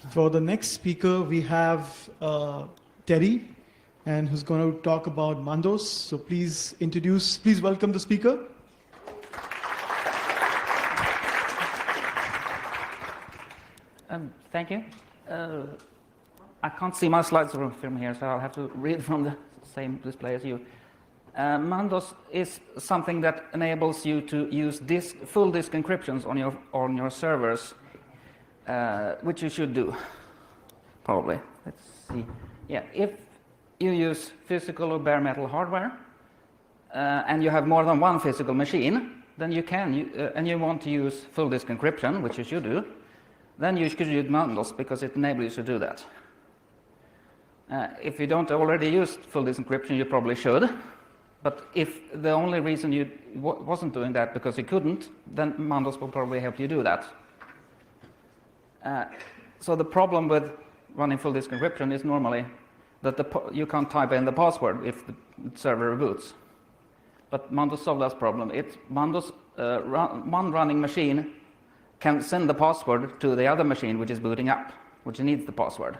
For the next speaker, we have Terry, and who's going to talk about Mandos. So please welcome the speaker. Thank you. I can't see my slides from here, so I'll have to read from the same display as you. Mandos is something that enables you to use full disk encryptions on your servers, which you should do, probably. Let's see. Yeah, if you use physical or bare metal hardware, and you have more than one physical machine, then you can, and you want to use full disk encryption, which you should do, then you should use Mandos because it enables you to do that. If you don't already use full disk encryption, you probably should. But if the only reason you wasn't doing that because you couldn't, then Mandos will probably help you do that. So the problem with running full disk encryption is normally that you can't type in the password if the server reboots. But Mandos solves that problem. One running machine can send the password to the other machine which is booting up, which needs the password.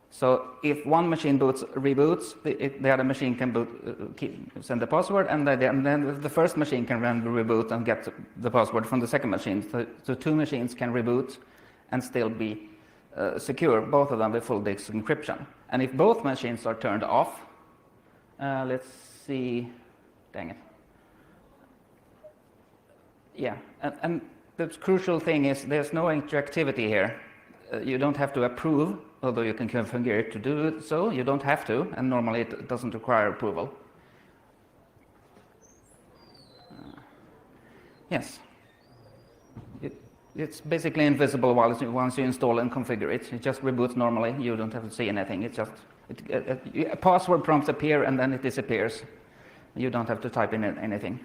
So if one machine reboots, the other machine can send the password, and then the first machine can run the reboot and get the password from the second machine. So two machines can reboot and still be secure, both of them with full disk encryption. And if both machines are turned off, let's see, dang it. Yeah, and the crucial thing is there's no interactivity here. You don't have to approve, although you can configure it to do it so. You don't have to, and normally it doesn't require approval. Yes. It's basically invisible once you install and configure it. It just reboots normally. You don't have to see anything. It's just password prompts appear and then it disappears. You don't have to type in anything.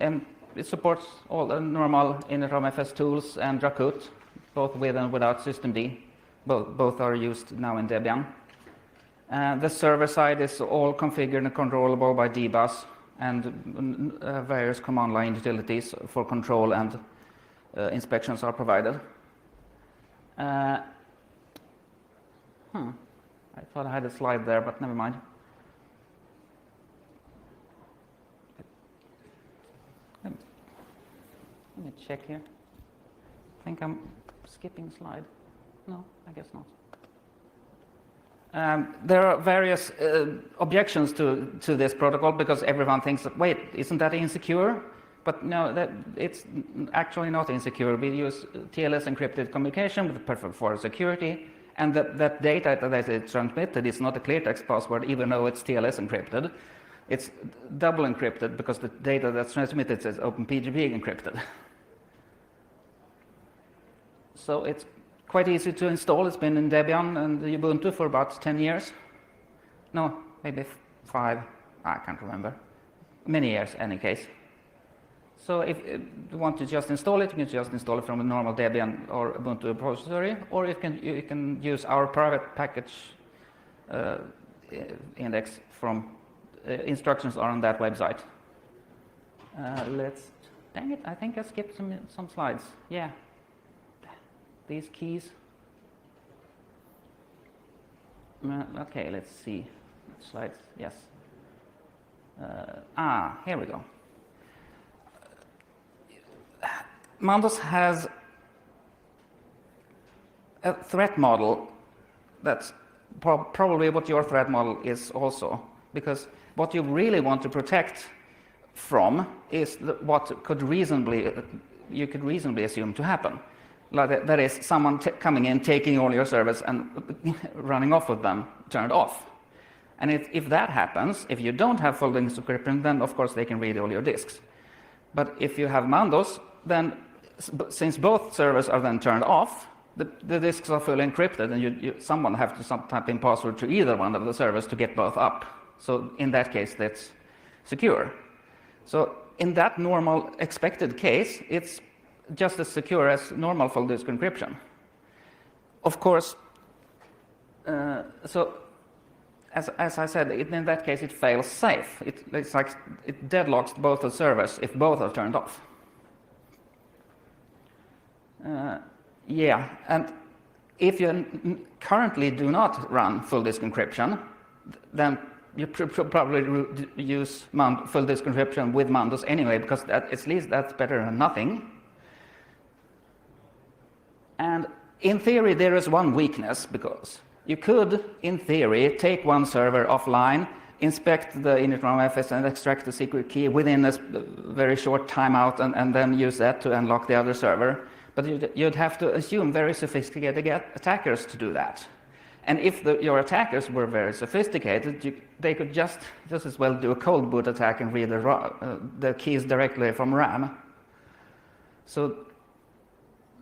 And it supports all the normal initramfs tools and Drakut, both with and without systemd. Both are used now in Debian. The server side is all configured and controllable by dbus and various command line utilities for control and inspections are provided. I thought I had a slide there, but never mind. Let me check here. I think I'm skipping a slide. No, I guess not. There are various objections to this protocol because everyone thinks that, wait, isn't that insecure? But no, it's actually not insecure. We use TLS encrypted communication with perfect for security, and that data that is transmitted is not a clear text password, even though it's TLS encrypted. It's double encrypted because the data that's transmitted is OpenPGP encrypted. So it's quite easy to install. It's been in Debian and Ubuntu for about 10 years. No, maybe 5. I can't remember. Many years, in any case. So if you want to just install it, you can just install it from a normal Debian or Ubuntu repository, or you can use our private package index from instructions are on that website. Dang it, I think I skipped some slides. Yeah. These keys. Okay, let's see. Slides, yes. Here we go. Mandos has a threat model that's probably what your threat model is also, because what you really want to protect from is what you could reasonably assume to happen. That is, someone coming in, taking all your servers and running off with them, turned off. And if that happens, if you don't have full disk encryption, then of course they can read all your disks. But if you have Mandos, then since both servers are then turned off, the disks are fully encrypted, and someone have to type in password to either one of the servers to get both up. So in that case, that's secure. So in that normal expected case, it's just as secure as normal full disk encryption. Of course, so as I said, in that case it fails safe. It's like it deadlocks both the servers if both are turned off. Yeah, and if you currently do not run full disk encryption, then you probably use full disk encryption with Mandos anyway, because at least that's better than nothing. And in theory, there is one weakness, because you could, in theory, take one server offline, inspect the init ROM FS and extract the secret key within a very short timeout, and then use that to unlock the other server. But you'd have to assume very sophisticated attackers to do that. And if your attackers were very sophisticated, they could just as well do a cold boot attack and read the keys directly from RAM. So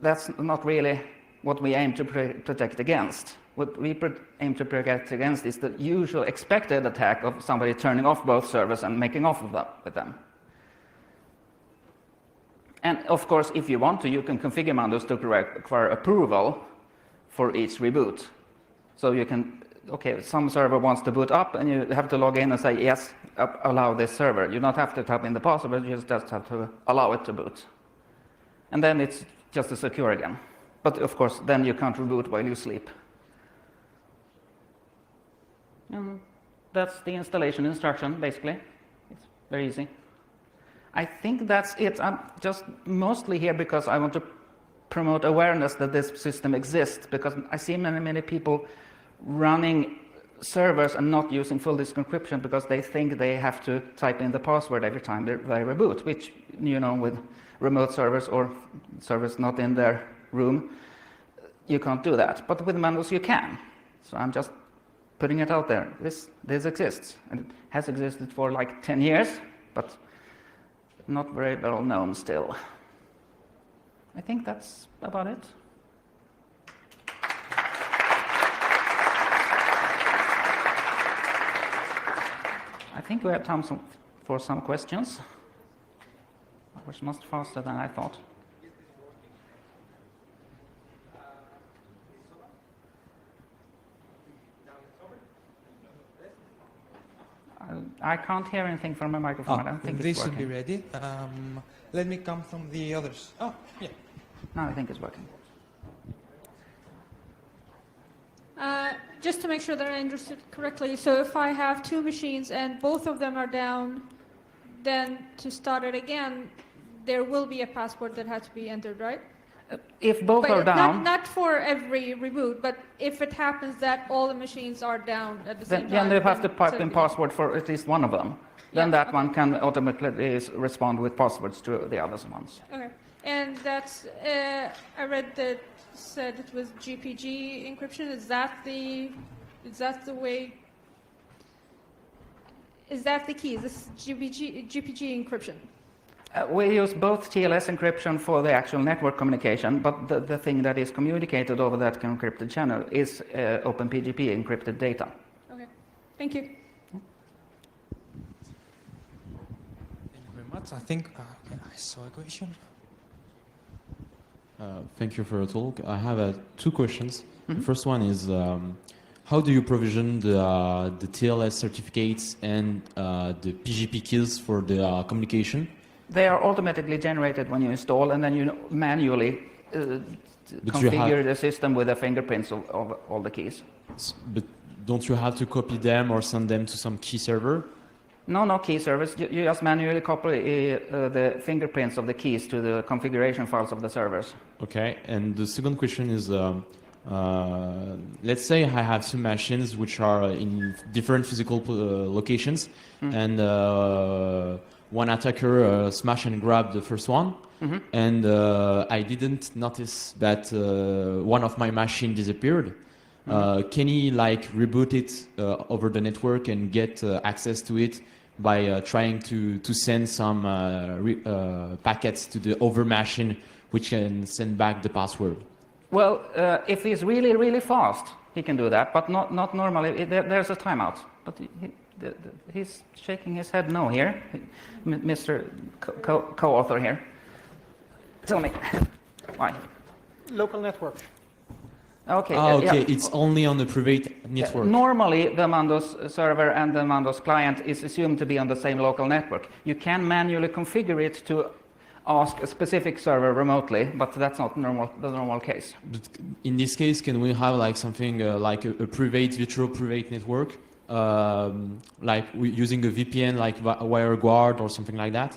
that's not really what we aim to protect against. What we aim to protect against is the usual expected attack of somebody turning off both servers and making off with them. And of course, if you want to, you can configure Mandos to require approval for each reboot. So you can, okay, some server wants to boot up, and you have to log in and say, yes, allow this server. You don't have to type in the password, you just have to allow it to boot. And then it's just as secure again. But of course, then you can't reboot while you sleep. And that's the installation instruction, basically. It's very easy. I think that's it. I'm just mostly here because I want to promote awareness that this system exists, because I see many people running servers and not using full disk encryption because they think they have to type in the password every time they reboot, which, you know, with remote servers or servers not in their room, you can't do that. But with Mandos you can. So I'm just putting it out there. This exists, and it has existed for like 10 years, but not very well known still. I think that's about it. I think we have time for some questions. It was much faster than I thought. I can't hear anything from my microphone. I don't think it's working. This should be ready. Let me come from the others. Oh, yeah. Now I think it's working. Just to make sure that I understood correctly, so if I have two machines and both of them are down, then to start it again, there will be a password that has to be entered, right? If both are down... Not for every reboot, but if it happens that all the machines are down at the same time... Then they have to type in password for at least one of them. Then that one can automatically respond with passwords to the other ones. Okay. And that's... I read that said it was GPG encryption. Is that the way... Is that the key? This is GPG encryption? We use both TLS encryption for the actual network communication, but the thing that is communicated over that encrypted channel is OpenPGP encrypted data. Okay, thank you. Thank you very much. I think I saw a question. Thank you for your talk. I have two questions. The first one is, how do you provision the TLS certificates and the PGP keys for the communication? They are automatically generated when you install, and then you manually configure the system with the fingerprints of all the keys. But don't you have to copy them or send them to some key server? No key servers. You just manually copy the fingerprints of the keys to the configuration files of the servers. Okay, and the second question is, let's say I have two machines which are in different physical locations, and one attacker smashed and grabbed the first one, and I didn't notice that one of my machine disappeared. Can he reboot it over the network and get access to it by trying to send some packets to the over machine which can send back the password? Well, if he's really fast, he can do that, but not normally. There's a timeout. But he's shaking his head no here, Mr. Co-author here. Tell me, why? Local network. Okay. Okay, it's only on the private network. Normally, the Mandos server and the Mandos client is assumed to be on the same local network. You can manually configure it to ask a specific server remotely, but that's not the normal case. But in this case, can we have like something like a private, virtual private network, like using a VPN, like WireGuard or something like that?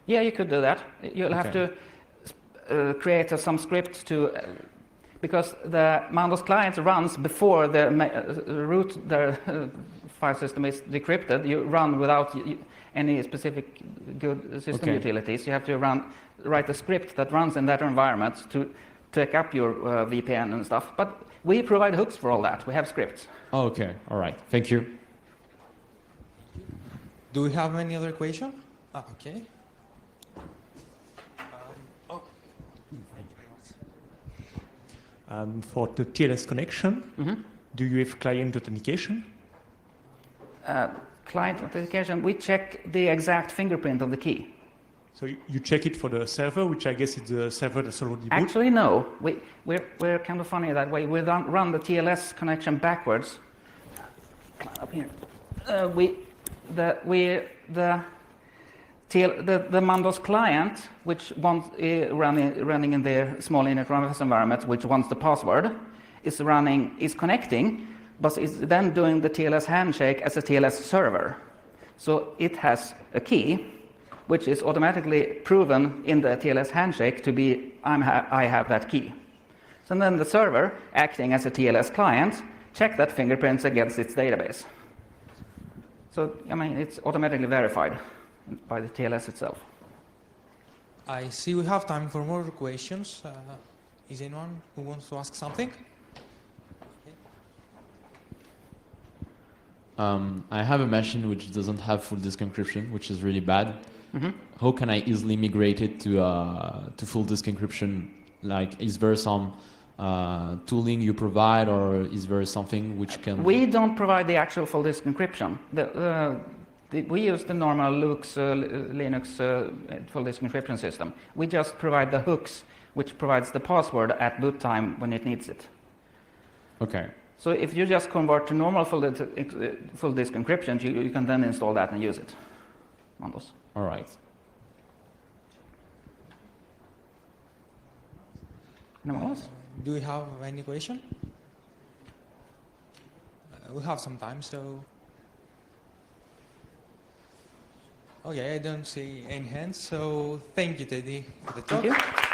Yeah, you could do that. You'll have Okay. to create some script to, because the Mandos client runs before the the file system is decrypted. You run without any specific good system Okay. utilities. You have to write a script that runs in that environment to take up your VPN and stuff. But we provide hooks for all that. We have scripts. Oh, okay, all right, thank you. Do we have any other question? Okay. For the TLS connection, do you have client authentication? Client authentication, we check the exact fingerprint of the key. So you check it for the server, which I guess is the server that's already boot. Actually, no. We're kind of funny that way. We run the TLS connection backwards. Up here. The Mandos client, which wants running in their small init canvas environment, which wants the password, is connecting, but is then doing the TLS handshake as a TLS server. So it has a key, which is automatically proven in the TLS handshake to be I have that key. So then the server, acting as a TLS client, check that fingerprints against its database. So I mean, it's automatically verified by the TLS itself. I see we have time for more questions. Is anyone who wants to ask something? I have a machine which doesn't have full disk encryption, which is really bad. How can I easily migrate it to full disk encryption? Like, is there some tooling you provide, or is there something which can... We don't provide the actual full disk encryption. We use the normal Linux full disk encryption system. We just provide the hooks, which provides the password at boot time when it needs it. Okay. So if you just convert to normal full disk encryption, you can then install that and use it. Mandos. All right. Anyone else? Do we have any question? We have some time, so... Okay, I don't see any hands, so thank you, Teddy, for the talk. Thank you.